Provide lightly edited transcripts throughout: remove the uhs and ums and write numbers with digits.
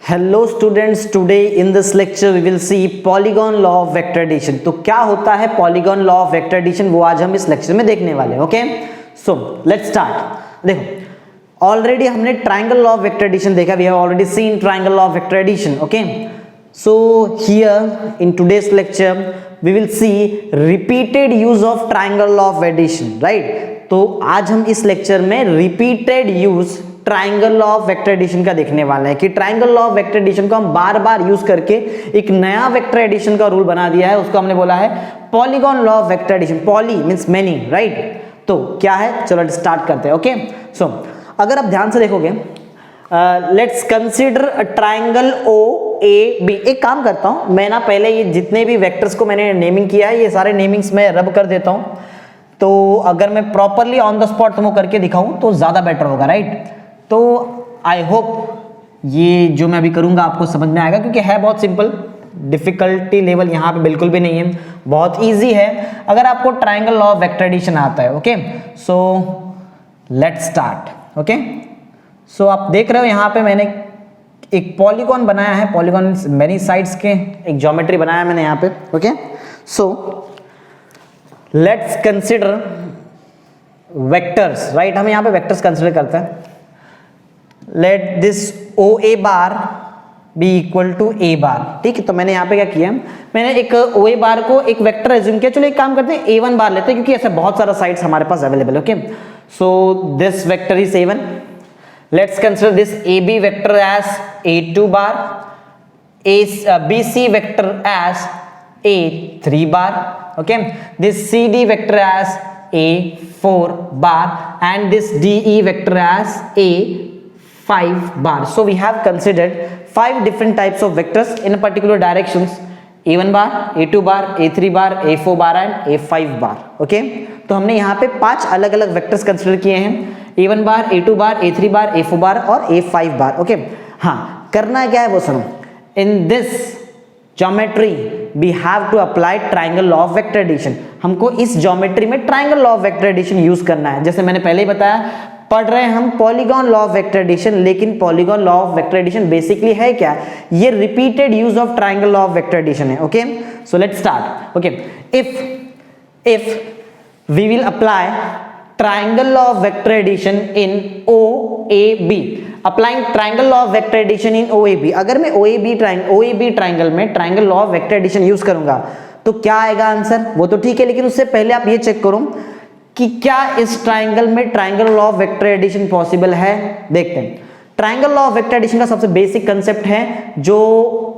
Hello students, today in this lecture we will see polygon law of vector addition. तो क्या होता है polygon law of vector addition, वो आज हम इस लेक्चर में देखने वाले हैं। Okay, so let's start. देखो, ऑलरेडी हमने triangle law of vector addition देखा, we have already seen triangle law of vector addition. Okay, so here in today's lecture we will see repeated use of triangle law of addition, right. तो आज हम इस lecture में repeated use triangle law of vector addition का देखने वाले हैं कि triangle law of vector addition को हम बार बार यूज करके एक नया वेक्टर एडिशन का रूल बना दिया है, उसको हमने बोला है polygon law of vector addition. Poly means many, right. तो क्या है, चलो स्टार्ट करते हैं। ओके, सो अगर आप ध्यान से देखोगे, let's consider a triangle O A B. एक काम करता हूं मैं ना, पहले ये जितने भी वेक्टर्स को मैंने नेमिंग किया है ये सारे नेमिंग्स मैं रब कर देता हूं, तो अगर मैं प्रॉपरली ऑन द स्पॉट तुमको करके दिखाऊं तो ज्यादा बेटर होगा, राइट। तो आई होप ये जो मैं अभी करूंगा आपको समझ में आएगा, क्योंकि है बहुत सिंपल, डिफिकल्टी लेवल यहाँ पे बिल्कुल भी नहीं है, बहुत इजी है अगर आपको triangle law of vector addition आता है। Okay, so let's start. Okay, so आप देख रहे हो यहाँ पे मैंने एक पॉलीगॉन बनाया है, पॉलीगॉन मेनी साइड्स के एक ज्योमेट्री बनाया मैंने यहाँ पे। Okay, so let's consider vectors, right. हम यहाँ पे वेक्टर्स कंसिडर करते हैं। Let this O A bar be equal to A bar, ठीक है। तो मैंने यहाँ पे क्या किया, मैंने एक ओ ए बार को एक वेक्टर एज्यूम किया। चलो एक काम करते हैं, ए1 बार लेते हैं, क्योंकि ऐसे बहुत सारा साइड्स हमारे पास अवेलेबल है। Okay, so this vector is A1. Let's consider this A B vector as A2 bar, B C vector as A3 bar, okay, this C D vector as A4 bar and this DE vector as A5 bar. So we have considered 5 different types of vectors in a particular directions: A1 bar, A2 bar, A3 bar, A4 bar and A5 bar. Okay, तो हमने यहाँ पे 5 अलग अलग vectors consider किए हैं, A1 बार, A2 बार, A3 बार, A4 बार और A5 बार। Okay, हाँ, करना क्या है वो सुनो। In this geometry we have to apply triangle law of vector addition. हमको इस ज्योमेट्री में triangle law of vector addition use करना है। जैसे मैंने पहले ही बताया, पढ़ रहे हैं हम polygon law of vector addition, लेकिन polygon law of vector addition basically है क्या, ये repeated use of triangle law of vector addition है। Okay, so let's start. Okay, if we will apply triangle law of vector addition in OAB, applying triangle law of vector addition in OAB। अगर मैं OAB triangle में triangle law of vector addition use करूंगा तो क्या आएगा answer, वो तो ठीक है, लेकिन उससे पहले आप ये चेक करो कि क्या इस ट्रायंगल में triangle law of vector addition possible है। देखते हैं, triangle law of vector addition का सबसे बेसिक कंसेप्ट है, जो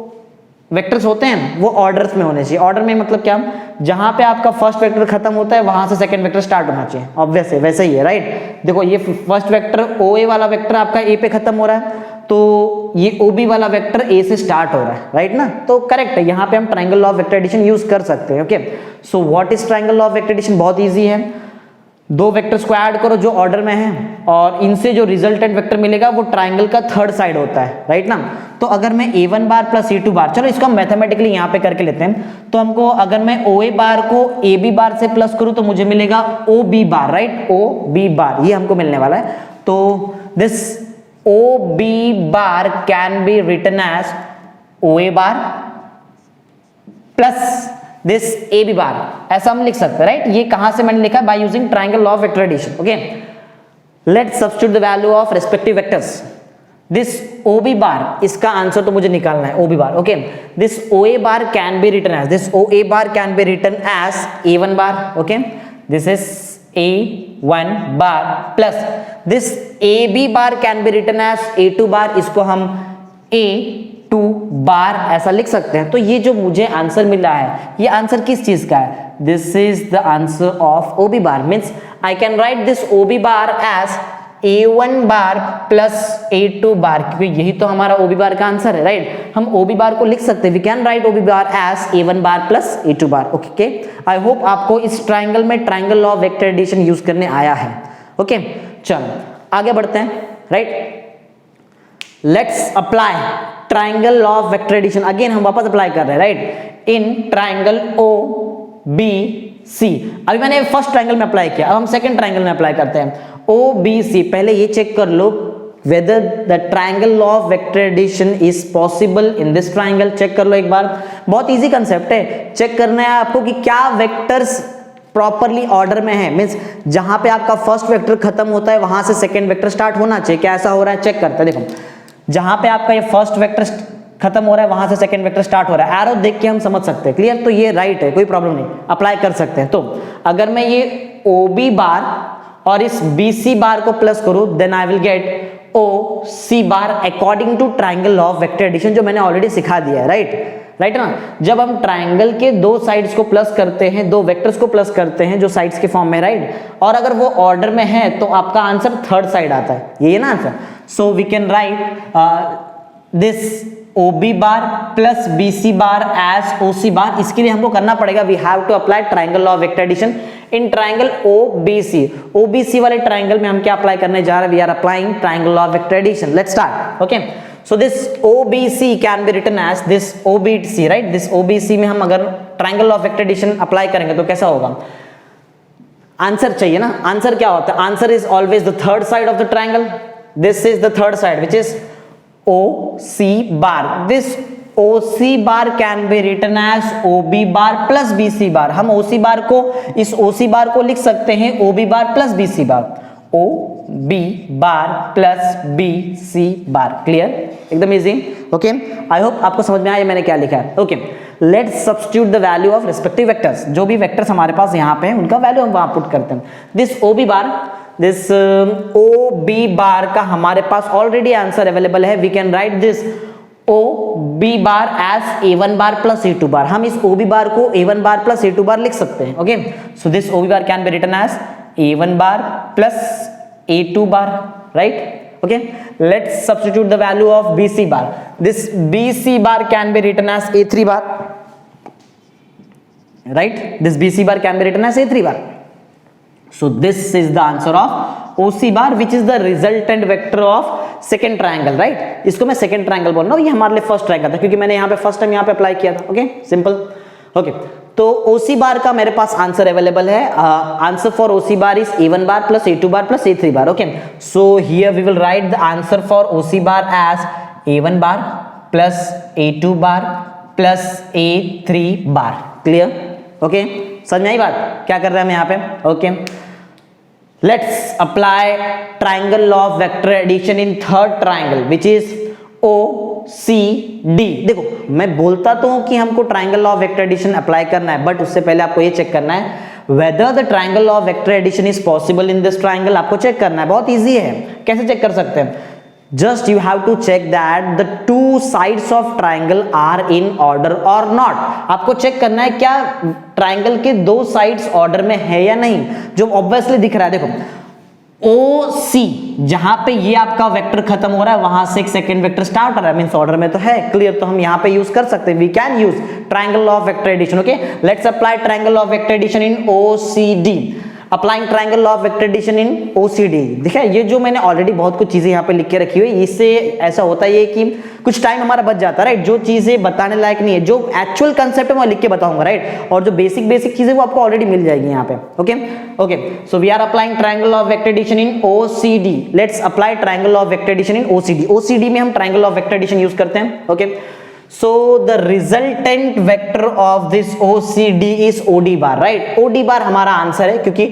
वेक्टर्स होते हैं वो ऑर्डर्स में होने चाहिए। ऑर्डर में मतलब क्या, जहां पे आपका फर्स्ट वेक्टर खत्म होता है वहां से सेकंड वेक्टर स्टार्ट होना चाहिए। ऑब्वियस है, वैसे ही है, राइट। देखो, ये फर्स्ट वेक्टर ओ ए वाला वेक्टर आपका ए पे खत्म हो रहा है, तो ये ओ बी वाला वेक्टर ए से स्टार्ट हो रहा है, राइट ना। तो करेक्ट है, यहाँ पे हम triangle law of vector addition use कर सकते हैं। Okay, so what is triangle law of vector addition, बहुत ईजी है। दो वेक्टर्स को ऐड करो जो ऑर्डर में है, और इनसे जो रिजल्टेंट वेक्टर मिलेगा वो ट्रायंगल का थर्ड साइड होता है, राइट ना। तो अगर मैं A1 बार प्लस A2 बार, चलो इसको हम मैथमेटिकली यहाँ पे करके लेते हैं, तो हमको अगर मैं OA बार को AB बार से प्लस करूँ तो मुझे मिलेगा OB bar, right, OB bar, ये हमको मिलने वाला है। तो this OB bar can be written as OA bar plus this AB bar, ऐसा हम लिख सकते हैं, राइट। ये कहां से मैंने लिखा है, by using triangle law of vector addition. Okay, let's substitute the value of respective vectors. This OB bar, इसका आंसर तो मुझे निकालना है, OB bar. Okay, this OA bar can be written as, this OA bar can be written as A1 bar. Okay, this is A1 bar plus this AB bar can be written as A2 bar, इसको हम A2 बार ऐसा लिख सकते हैं। तो ये जो मुझे आंसर मिला है, ये आंसर किस चीज का है, this is the answer of OB bar. Means I can write this OB bar as A1 bar plus A2 bar, क्योंकि यही तो हमारा OB बार का आंसर है, राइट। हम OB बार को लिख सकते हैं, we can write OB bar as A1 bar plus A2 bar. Okay, I hope आपको इस ट्रायंगल में triangle law of vector addition use करने आया है। ओके, चलो आगे बढ़ते हैं, right. Let's apply triangle law of vector addition, again हम वापस अप्लाई कर रहे हैं, राइट, इन ट्रायंगल OBC। अभी मैंने फर्स्ट ट्रायंगल में अप्लाई किया, अब हम सेकंड ट्रायंगल में अप्लाई करते हैं। OBC, पहले ये चेक कर लो whether the triangle law of vector addition is possible in this triangle. Check कर लो एक बार, बहुत इजी कंसेप्ट है, चेक करना है आपको कि क्या वेक्टर्स प्रॉपरली ऑर्डर में है, मींस जहां पे आपका फर्स्ट वेक्टर खत्म होता है वहां से सेकंड वेक्टर स्टार्ट होना चाहिए, क्या ऐसा हो रहा है, चेक करते हैं। देखो जहां पे आपका ये फर्स्ट वेक्टर खत्म हो रहा है वहां से सेकंड वेक्टर स्टार्ट हो रहा है, एरो देख के हम समझ सकते हैं, क्लियर, तो ये राइट है, कोई प्रॉब्लम नहीं, अप्लाई कर सकते हैं। तो अगर मैं ये OB बार और इस BC बार को प्लस करूं, then I will get OC bar according to triangle law of vector addition, जो मैंने ऑलरेडी सिखा दिया है, राइट ना। जब हम ट्राइंगल के दो साइड्स को प्लस करते हैं, दो वेक्टर्स को प्लस करते हैं जो साइड्स के फॉर्म में, राइट, और अगर वो ऑर्डर में है तो आपका आंसर थर्ड साइड आता है, ये ना answer. So we can write this OB bar plus BC bar as OC bar. इसके लिए हमको करना पड़ेगा, we have to apply triangle law of vector addition in triangle OBC वाले ट्राइंगल में हम क्या अप्लाई करने जा रहे हैं, we are applying triangle law of vector addition. Let's start, okay. So this OBC can be written as this OBC, right. This OBC में हम अगर triangle law of vector addition apply करेंगे तो कैसा होगा, आंसर चाहिए ना, आंसर क्या होता है, answer is always the third side of the triangle, this is the third side which is OC bar. This OC bar can be written as OB bar plus BC bar. हम OC bar को, इस OC bar को लिख सकते हैं OB bar plus BC bar, OB bar plus BC bar, clear, एकदम easy, okay. I hope आपको समझ में आया मैंने क्या लिखा है, okay. Let's substitute the value of respective vectors, जो भी वेक्टर्स हमारे पास यहाँ पे हैं उनका वैल्यू हम वहां पुट करते हैं। This OB bar, this OB bar का हमारे पास ऑलरेडी आंसर अवेलेबल है, we can write this OB bar as A1 bar plus A2 bar. हम इस OB बार को A1 बार प्लस A2 बार लिख सकते हैं, okay. So this OB bar can be written as A1 bar plus A2 bar, right, okay. Let's substitute the value of BC bar, this BC bar can be written as A3 bar, right, this BC bar can be written as A3 bar. So this is the answer of OC bar which is the resultant vector of second triangle, right? इसको मैं second triangle बोल रहा हूँ, ये हमारे लिए first triangle था क्योंकि मैंने यहाँ पे first time यहाँ पे अप्लाई किया था, ओके, सिंपल, ओके। तो OC बार का मेरे पास आंसर अवेलेबल है, answer for OC bar is A1 bar plus A2 bar plus A3 bar, okay. So here we will write the answer for OC bar as A1 bar plus A2 bar plus A3 bar, clear, okay. समझ में आई बात, क्या कर रहे हैं हम यहाँ पे, okay. Let's apply triangle law of vector addition in third triangle which is OCD। देखो मैं बोलता तो हूं कि हमको triangle law of vector addition apply करना है, बट उससे पहले आपको ये चेक करना है whether the triangle law of vector addition is possible in this triangle। आपको चेक करना है, बहुत इजी है, कैसे चेक कर सकते हैं, just you have to check that the two sides of triangle are in order or not। आपको चेक करना है क्या ट्राइंगल के दो साइड्स ऑर्डर में है या नहीं, जो ऑब्वियसली दिख रहा है। देखो OC जहां पे ये आपका वेक्टर खत्म हो रहा है वहां से एक सेकंड वेक्टर स्टार्ट हो रहा है, मींस ऑर्डर में तो है, क्लियर, तो हम यहां पे यूज कर सकते हैं, we can use triangle law of vector addition, okay. Let's apply triangle law of vector addition in OCD, applying triangle law of vector addition in OCD। देखिए ये जो मैंने ऑलरेडी बहुत कुछ चीजें यहाँ पे लिख के रखी हुई, इससे ऐसा होता है कि कुछ टाइम हमारा बच जाता है, राइट। जो चीजें बताने लायक नहीं है, जो एक्चुअल कंसेप्ट है मैं लिख के बताऊंगा, राइट, और जो बेसिक चीजें वो आपको ऑलरेडी मिल जाएगी यहाँ पे, okay, okay. So we are applying triangle law of vector addition in OCD। Let's apply triangle law of vector addition in OCD। OCD में हम triangle law of vector addition use करते हैं, okay. So the resultant vector of this OCD is OD bar, right? OD bar हमारा answer है क्योंकि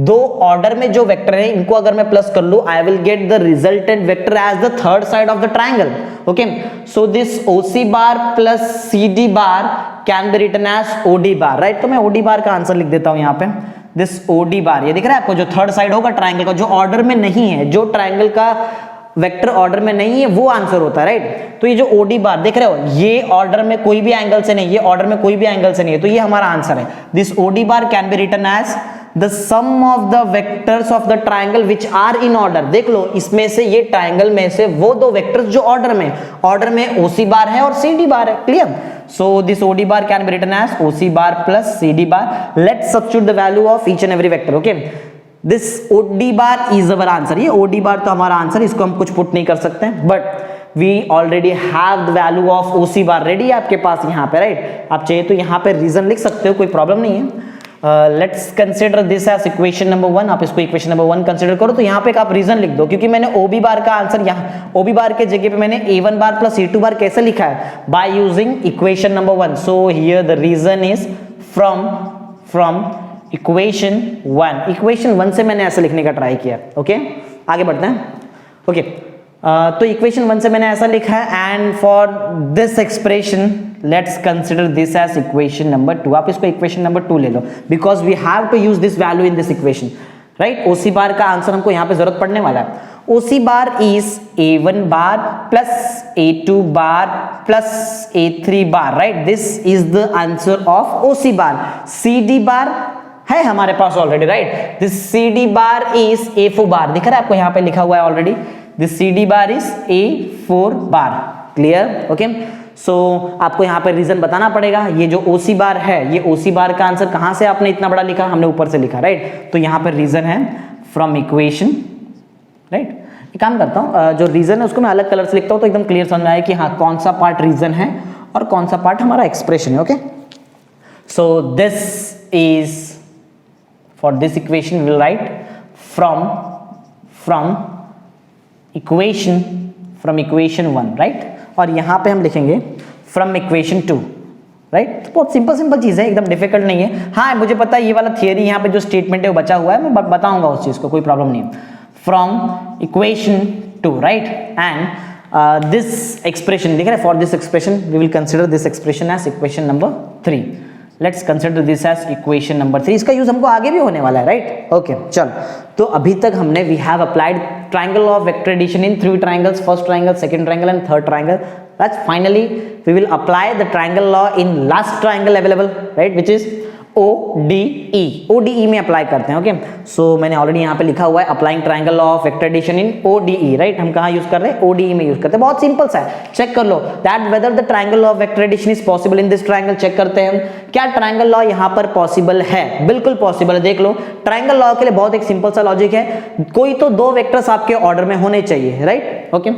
दो order में जो वेक्टर है इनको अगर मैं प्लस कर लूं, I will get the resultant vector as the third side of the triangle, okay? So this OC bar plus CD bar can be written as OD bar, right? तो मैं OD bar का answer लिख देता हूं यहाँ पे, this OD bar, ये दिख रहा है आपको, जो थर्ड साइड होगा ट्राइंगल का, जो ऑर्डर में नहीं है, जो ट्राइंगल का वेक्टर ऑर्डर में नहीं है वो आंसर होता है, राइट। तो ये जो OD बार देख रहे हो, ये ऑर्डर में कोई भी एंगल से नहीं, ये ऑर्डर में कोई भी एंगल से नहीं है, तो ये हमारा आंसर है। This OD bar can be written as the sum of the vectors of the triangle which are in order. देख लो इसमें से, ये ट्राइंगल में से वो दो वेक्टर्स जो ऑर्डर में OC बार है और CD बार है, clear. So this OD bar can be written as OC bar plus CD bar. Let's substitute the value of each and every vector, okay. This OD bar is our answer, ये OD bar तो हमारा answer, इसको हम कुछ put नहीं कर सकते हैं, but we already have the value of OC bar ready आपके पास यहाँ पे, राइट। आप चाहिए तो यहाँ पे रीजन लिख सकते हो, कोई प्रॉब्लम नहीं है। Let's consider this as equation number 1। आप इसको इक्वेशन नंबर 1 कंसिडर करो। तो यहाँ पे एक आप रीजन लिख दो, क्योंकि मैंने OB बार का आंसर यहाँ OB बार के जगह पे मैंने A1 बार प्लस A2 बार कैसे लिखा है, by using equation number 1। So here the reason is from equation 1। Equation 1 से मैंने ऐसे लिखने का ट्राई किया। ओके, आगे बढ़ते हैं। ओके, तो इक्वेशन 1 से मैंने ऐसा लिखा है, and for this expression let's consider this as equation number 2। आप इसको इक्वेशन नंबर 2 ले लो, because we have to use this value in this equation, right. OC bar का आंसर हमको यहाँ पे जरूरत पड़ने वाला है। OC bar is A1 bar plus A2 bar plus A3 bar, right. This is the answer of OC bar. CD bar है हमारे पास already, right. This CD bar is A4 bar, दिख रहा है आपको यहाँ पे लिखा हुआ है already. This CD bar is A4 bar. Clear? Okay, so आपको यहाँ पे रीजन बताना पड़ेगा। ये जो OC बार है, ये OC बार का आंसर कहाँ से आपने इतना बड़ा लिखा, हमने ऊपर से लिखा, राइट। तो यहाँ पे रीजन है फ्रॉम इक्वेशन, राइट। एक काम करता हूँ, जो रीजन है उसको मैं अलग कलर से लिखता हूँ, तो एकदम क्लियर समझ में आए कि हाँ कौन सा पार्ट रीजन है और कौन सा पार्ट हमारा एक्सप्रेशन है। Okay, so this is for this equation will write from equation 1, right. और यहाँ पे हम लिखेंगे फ्रॉम इक्वेशन 2, राइट। तो बहुत सिंपल चीज है, एकदम डिफिकल्ट नहीं है। हाँ, मुझे पता है ये वाला थियरी यहाँ पे जो स्टेटमेंट है वो बचा हुआ है, मैं बताऊंगा उस चीज को, कोई प्रॉब्लम नहीं है। From equation 2, right, and this expression दिख रहा है, for this expression we will consider this expression as equation number 3। Let's consider this as equation number 3। इसका यूज हमको आगे भी होने वाला है, राइट। ओके, चलो, तो अभी तक हमने we have applied triangle of vector addition in 3 triangles, first triangle, second triangle and third triangle. That's finally we will apply the triangle law in last triangle available, right, which is ODE। ODE में apply करते हैं। Okay, सो मैंने already यहाँ पे लिखा हुआ है applying triangle law of vector addition in ODE, right. हम कहाँ यूज कर रहे हैं? ODE में यूज करते हैं। बहुत सिंपल सा है, चेक कर लो that whether the triangle of vector addition is possible in this triangle. Check करते हैं क्या ट्रायंगल लॉ यहाँ पर पॉसिबल है। बिल्कुल पॉसिबल है, देख लो। ट्रायंगल लॉ के लिए बहुत एक सिंपल सा लॉजिक है, कोई तो 2 वेक्टर्स आपके ऑर्डर में होने चाहिए, राइट। ओके,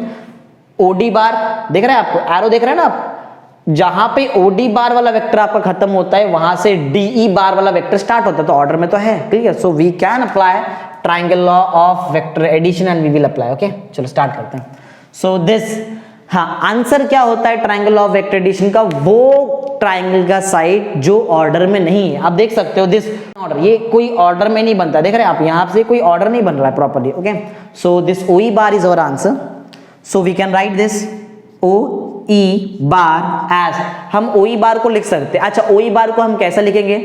OD बार दिख रहा है आपको, एरो देख रहे हैं ना आप, जहां पे OD बार वाला वेक्टर आपका खत्म होता है वहां से DE बार वाला वेक्टर स्टार्ट होता है, तो ऑर्डर में तो है। Clear? So we can apply triangle law of vector addition and we will apply. Okay, चलो स्टार्ट करते हैं। सो दिस, हाँ, आंसर क्या होता है triangle law of vector addition का? वो ट्रायंगल का साइड जो ऑर्डर में नहीं है। आप देख सकते हो दिस ऑर्डर, ये कोई ऑर्डर में नहीं बनता, देख रहे हैं आप, यहां से कोई ऑर्डर नहीं बन रहा है properly. Okay, so this OE bar is our answer. So we can write this OE bar as, हम OE बार को लिख सकते हैं। अच्छा, OE बार को हम कैसे लिखेंगे?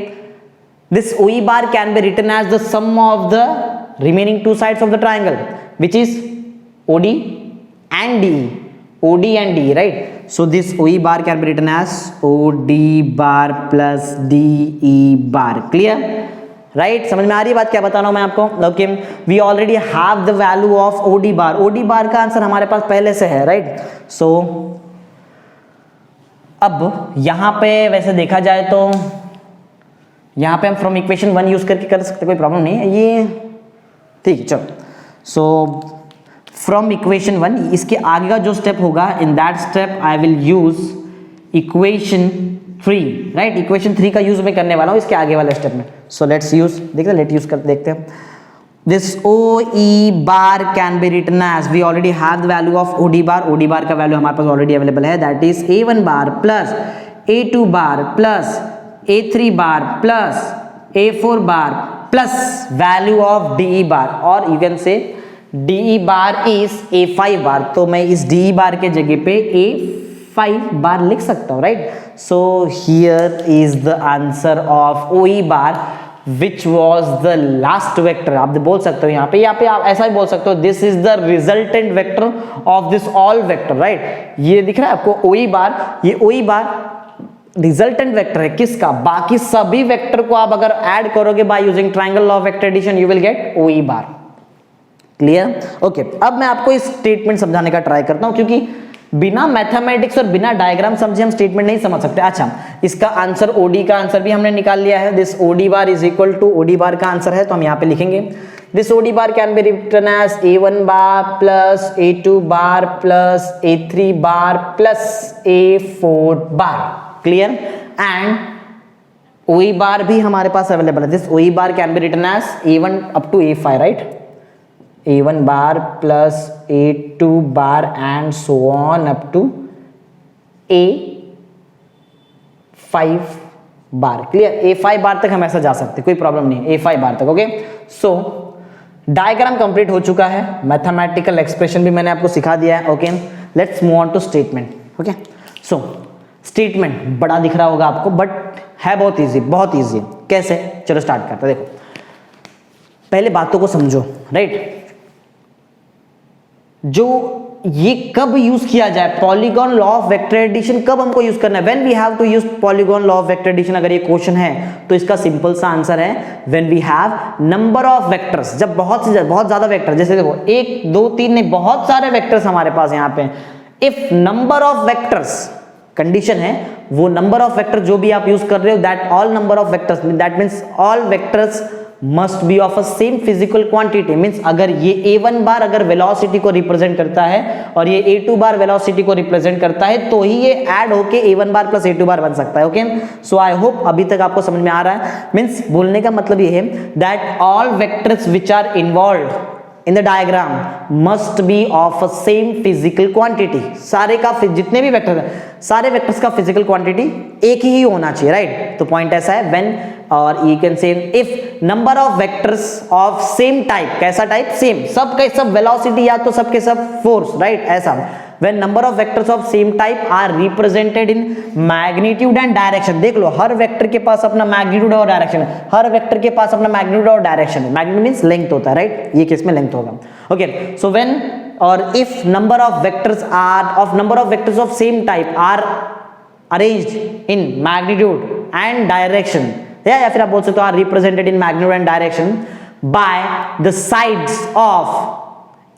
This OE bar can be written as the sum of the remaining 2 sides of the triangle, which is OD and DE. OD and DE, right? So this OE bar can be written as OD bar plus DE bar. Clear? Right, समझ में आ रही है बात क्या बता रहा हूं मैं आपको? Okay, we already have the value of OD bar. OD bar का आंसर हमारे पास पहले से है, राइट। सो अब यहां पे वैसे देखा जाए तो यहां पे हम फ्रॉम इक्वेशन 1 यूज करके कर सकते, कोई प्रॉब्लम नहीं है ये, ठीक है। चलो, सो फ्रॉम इक्वेशन 1, इसके आगे का जो स्टेप होगा, in that step I will use equation 3, right. Equation 3 का यूज मैं करने वाला हूं इसके आगे वाले स्टेप में। सो लेट्स यूज, देखते हैं, लेट यूज करते देखते हैं। This OE bar can be written as, we already have the value of OD bar. OD bar का वैल्यू हमारे पास ऑलरेडी अवेलेबल है, that is A1 bar plus A2 bar plus A3 bar plus A4 bar plus value of DE bar, और you can say DE bar is A5 bar. तो मैं इस DE बार के जगह पे A5 बार लिख सकता हूं, right. So here is the answer of OE bar which was the last vector. आप बोल सकते हो यहाँ पे आप ऐसा ही बोल सकते हो, this is the resultant vector of this all vector, right. ये दिख रहा है आपको OE बार, ये OE बार रिजल्टेंट वेक्टर है किसका? बाकी सभी वेक्टर को आप अगर ऐड करोगे by using triangle law of vector addition, you will get OE bar. Clear? Okay, अब मैं आपको इस स्टेटमेंट समझाने का ट्राई करता हूं, क्योंकि बिना मैथमेटिक्स और बिना डायग्राम समझे हम स्टेटमेंट नहीं समझ सकते। अच्छा, इसका आंसर OD का आंसर भी हमने निकाल लिया है। This OD bar is equal to, OD bar का आंसर है तो हम यहाँ पे लिखेंगे this OD bar can be written as A1 bar plus A2 bar plus A3 bar plus A4 bar. Clear? And OE bar भी हमारे पास अवेलेबल है. This OE bar can be written as A1 up to A5, right? A1 bar plus A2 bar and so on up to A5 bar. Clear? A5 बार तक हम ऐसा जा सकते, कोई प्रॉब्लम नहीं. A5 बार तक. ओके, सो डायग्राम कंप्लीट हो चुका है. मैथमेटिकल एक्सप्रेशन भी मैंने आपको सिखा दिया है. Okay, let's move on to statement. Okay, so statement बड़ा दिख रहा होगा आपको, बट है बहुत इजी, बहुत इजी. कैसे? चलो स्टार्ट करते हैं. देखो, पहले बातों को समझो, राइट? जो ये कब यूज किया जाए, polygon law of vector addition कब हमको यूज करना है? When we have to use polygon law of vector addition. अगर ये क्वेश्चन है तो इसका सिंपल सा आंसर है when we have number of vectors. जब बहुत ज्यादा वेक्टर, जैसे देखो 1 2 3 नहीं, बहुत सारे वेक्टर्स हमारे पास यहाँ पे. If number of vectors, condition है वो नंबर ऑफ वेक्टर जो भी आप यूज कर रहे हो, that all number of vectors, that means all vectors must be of a same physical quantity. Means अगर ये A1 बार अगर वेलोसिटी को रिप्रेजेंट करता है और ये A2 बार वेलोसिटी को रिप्रेजेंट करता है, तो ही ये ऐड होके A1 बार प्लस A2 बार बन सकता है. ओके, सो आई होप अभी तक आपको समझ में आ रहा है. मींस बोलने का मतलब ये है that all vectors which are involved in the diagram must be of a same physical quantity. सारे का जितने भी वेक्टर हैं, सारे वेक्टर्स का फिजिकल क्वांटिटी एक ही होना चाहिए, राइट? तो पॉइंट ऐसा है व्हेन, और यू कैन से if number of vectors of same type. कैसा टाइप? सेम. सब के सब वेलोसिटी या तो सबके सब फोर्स, राइट? ऐसा. when number of vectors of same type are represented in magnitude and direction. देख लो, हर वेक्टर के पास अपना मैग्नीट्यूड और डायरेक्शन है. हर वेक्टर के पास अपना मैग्नीट्यूड और डायरेक्शन है. मैग्नीट्यूड मींस लेंथ होता है, राइट? ये केस में लेंथ होगा. ओके, सो व्हेन और if number of vectors of same type are arranged in magnitude and direction, या फिर आप बोल सकते हो are represented in magnitude and direction by the sides of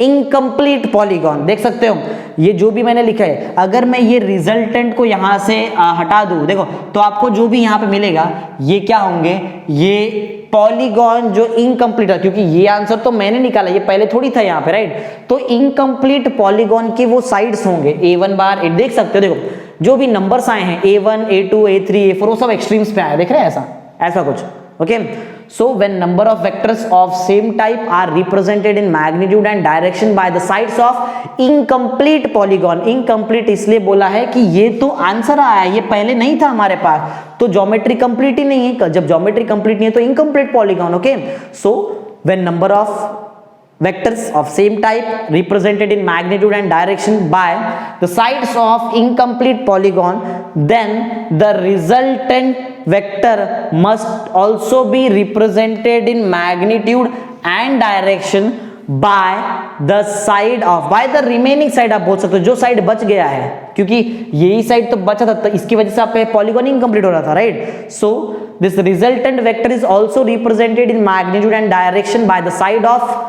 incomplete polygon. देख सकते हो ये जो भी मैंने लिखा है, अगर मैं ये रिजल्टेंट को यहां से हटा दूं, देखो तो आपको जो भी यहां पे मिलेगा ये क्या होंगे? ये पॉलीगॉन जो इनकम्प्लीट है, क्योंकि ये आंसर तो मैंने निकाला, ये पहले थोड़ी था यहाँ पे, राइट? तो इनकम्प्लीट पॉलीगॉन के वो साइड्स होंगे A1 बार. देख सकते हो, देखो जो भी नंबर्स आए हैं A1 A2 A3 A4 वो सब एक्सट्रीम्स पे आए, देख रहे हैं? ऐसा कुछ. Okay, so when number of vectors of same type are represented in magnitude and direction by the sides of incomplete polygon. incomplete इसलिए बोला है कि ये तो आंसर आया है, ये पहले नहीं था हमारे पास, तो ज्योमेट्री कंप्लीट ही नहीं है. जब ज्योमेट्री कंप्लीट नहीं है तो incomplete polygon. Okay, so when number of vectors of same type represented in magnitude and direction by the sides of incomplete polygon, then the resultant vector must also be represented in magnitude and direction by the side of, by the remaining side. आप बोल सकते हो जो side बच गया है, क्योंकि यही साइड तो बचा था, तो इसकी वजह से आपका पॉलीगॉन इनकम्प्लीट हो रहा था, right? So this resultant vector is also represented in magnitude and direction by the side of,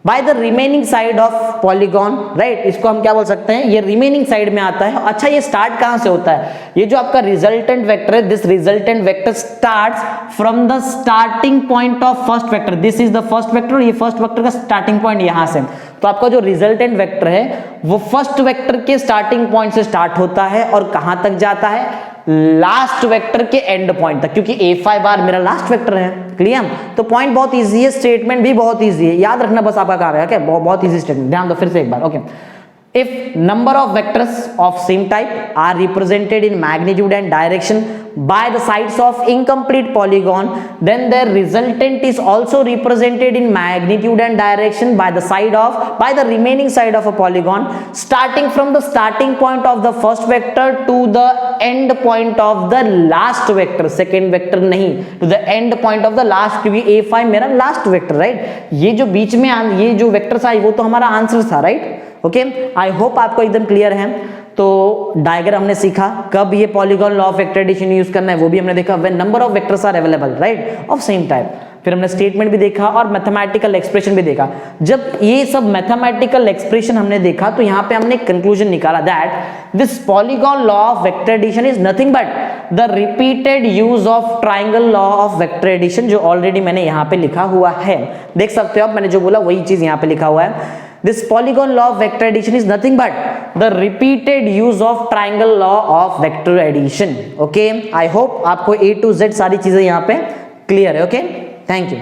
by the remaining side of polygon, right? इसको हम क्या बोल सकते हैं? ये remaining side में आता है. अच्छा, ये start कहाँ से होता है? ये जो आपका resultant vector है, this resultant vector starts from the starting point of first vector. This is the first vector. ये first vector का starting point यहाँ से. तो आपका जो resultant vector है वो first vector के starting point से start होता है और कहाँ तक जाता है? लास्ट वेक्टर के एंड पॉइंट तक, क्योंकि A5 बार मेरा लास्ट वेक्टर है. क्लियर? तो पॉइंट बहुत इजी है, स्टेटमेंट भी बहुत इजी है, याद रखना बस आपका काम है. ओके, बहुत इजी स्टेटमेंट, ध्यान दो फिर से एक बार. Okay, if number of vectors of same type are represented in magnitude and direction by the sides of incomplete polygon, then their resultant is also represented in magnitude and direction by the remaining side of a polygon, starting from the starting point of the first vector to the end point of the last vector. second vector नहीं, to the end point of the last, क्योंकि A5 मेरा last vector, right? ये जो बीच में ये जो vectors आए वो तो हमारा आंसर था, राइट? ओके, आई होप आपको एकदम क्लियर है. तो डायग्राम हमने सीखा, कब ये polygon law of vector addition use करना है वो भी हमने देखा. When number of vectors are available, right, of same type. फिर हमने स्टेटमेंट भी देखा और मैथमेटिकल एक्सप्रेशन भी देखा. जब ये सब मैथमेटिकल एक्सप्रेशन हमने देखा तो यहाँ पे हमने कंक्लूजन निकाला that this polygon law of vector addition is nothing but the repeated use of triangle law of vector addition, जो ऑलरेडी मैंने यहाँ पे लिखा हुआ है. देख सकते हो आप, मैंने जो बोला वही चीज यहाँ पे लिखा हुआ है. This polygon law of vector addition is nothing but the repeated use of triangle law of vector addition. Okay, I hope आपको A to Z सारी चीजें यहाँ पे क्लियर है। Okay, thank you.